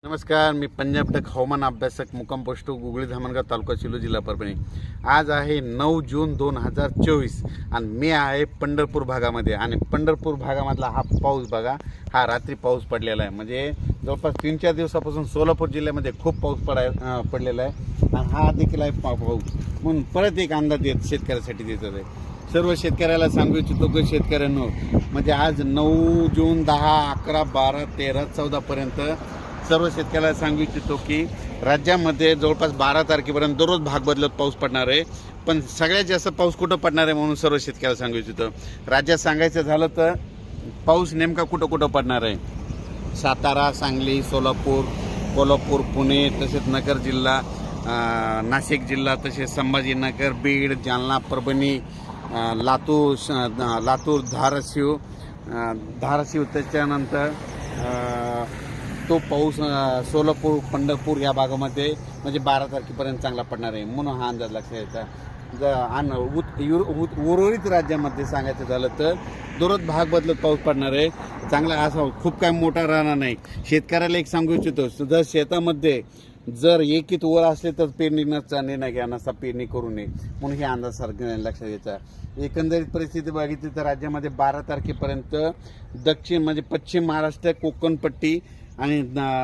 नमस्कार, मी पंजाब टक हवामान अभ्यासक मुक्काम पोस्ट गुगळी धामणगाव तालुका सिल्लोड जिल्हा परभणी। आज आहे 9 जून 2024 आणि मी आहे पंढरपूर भागामध्ये आणि पंढरपूर भागामधला हा पाऊस बघा, हा रात्री पाऊस पडलेला आहे। म्हणजे जवळपास 3-4 दिवसापासून सोलापूर जिल्ह्यामध्ये खूप पाऊस पडलेला आहे आणि हा देखील आहे पाऊस। म्हणून परत एक अंदाज शेतकऱ्यासाठी देत आहे। सर्व शेतकऱ्याला सांगू इच्छितो की शेतकऱ्यांनो, म्हणजे आज 9 जून 10, 11, 12, 13, 14 पर्यंत सर्व शेतकऱ्याला सांगू इच्छितो की राज्यामध्ये जवळपास 12 तारखेपर्यंत दररोज भाग बदलत पाऊस पडणार आहे। पण सगळ्यात जास्त पाऊस कुठं पडणार आहे म्हणून सर्व शेतकऱ्याला सांगू इच्छितो। राज्यात सांगायचं झालं तर पाऊस नेमका कुठं कुठं पडणार आहे, सातारा, सांगली, सोलापूर, कोल्हापूर, पुणे, तसेच नगर जिल्हा, नाशिक जिल्हा, तसेच संभाजीनगर, बीड, जालना, परभणी, लातूर, धाराशिव, त्याच्यानंतर तो पाऊस सोलापूर, पंढरपूर या भागामध्ये म्हणजे 12 तारखेपर्यंत चांगला पडणार आहे म्हणून हा अंदाज लक्षात घ्यायचा। उर्वरित राज्यामध्ये सांगायचं झालं तर दररोज भाग बदलत पाऊस पडणार आहे। चांगला असा खूप काय मोठा राहणार नाही। शेतकऱ्याला एक सांगू इच्छितो, जर शेतामध्ये जर एकीत वर असले तर पेरणीचा निर्णय घ्या, नसा पेरणी करू नये म्हणून हे अंदाज सारखं लक्षात घ्यायचा। एकंदरीत परिस्थिती बघितली तर राज्यामध्ये 12 तारखेपर्यंत दक्षिण म्हणजे पश्चिम महाराष्ट्र, कोकणपट्टी आणि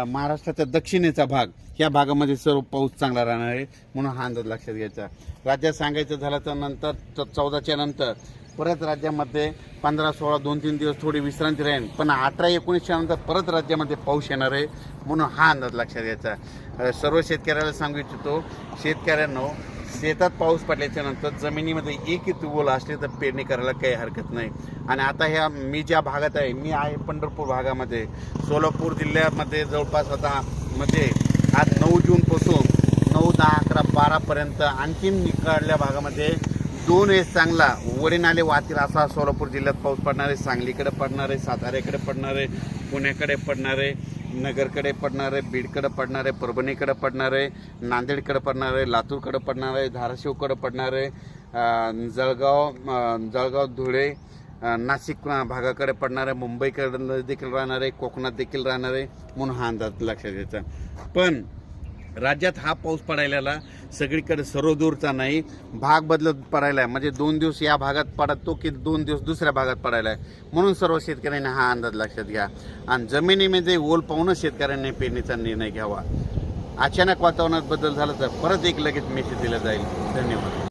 महाराष्ट्राच्या दक्षिणेचा भाग या भागामध्ये सर्व पाऊस चांगला राहणार आहे म्हणून हा अंदाज लक्षात घ्यायचा। राज्यात सांगायचं झालं तर नंतर 14च्या नंतर परत राज्यामध्ये 15, 16, 2-3 दिवस थोडी विश्रांती राहील, पण 18, 19च्या नंतर परत राज्यामध्ये पाऊस येणार आहे म्हणून हा अंदाज लक्षात घ्यायचा। सर्व शेतकऱ्याला सांगू इच्छितो, शेतकऱ्यांनो, शेतात पाऊस पडल्याच्या नंतर जमिनीमध्ये एक ओल असले तर पेरणी करायला काही हरकत नाही। आणि आता मी ज्या भागात आहे, मी आहे पंढरपूर भागामध्ये, सोलापूर जिल्ह्यामध्ये जवळपास आता म्हणजे आज 9 जूनपासून 9, 10, 11, 12 पर्यंत आणखीन निकडल्या भागामध्ये 2 वेळेस चांगला वडे नाले वाहतील असा सोलापूर जिल्ह्यात पाऊस पडणार आहे। सांगलीकडे पडणार आहे, साताऱ्याकडे पडणार आहे, पुण्याकडे पडणार आहे, नगरकडे पडणार आहे, बीडकडे पडणार आहे, परभणीकडे पडणार आहे, नांदेडकडे पडणार आहे, लातूरकडे पडणार आहे, धाराशिवकडे पडणार आहे, जळगाव, धुळे, नाशिक भागाकडे पडणार आहे, मुंबईकडे देखील राहणार आहे, कोकणात देखील राहणार आहे म्हणून हा अंदाज लक्षात घ्यायचा। पण राज्यात हा पाऊस पडायला सगळीकडे सर्वदूरचा नाही, भाग बदलत पडायला आहे। म्हणजे 2 दिवस या भागात पडतो की 2 दिवस दुसऱ्या भागात पडायला आहे म्हणून सर्व शेतकऱ्यांनी हा अंदाज लक्षात घ्या आणि जमिनीमध्ये ओल पाहूनच शेतकऱ्यांनी पेरणीचा निर्णय घ्यावा। अचानक वातावरणात बदल झाला तर परत एक लगेच मेसेज दिला जाईल। धन्यवाद।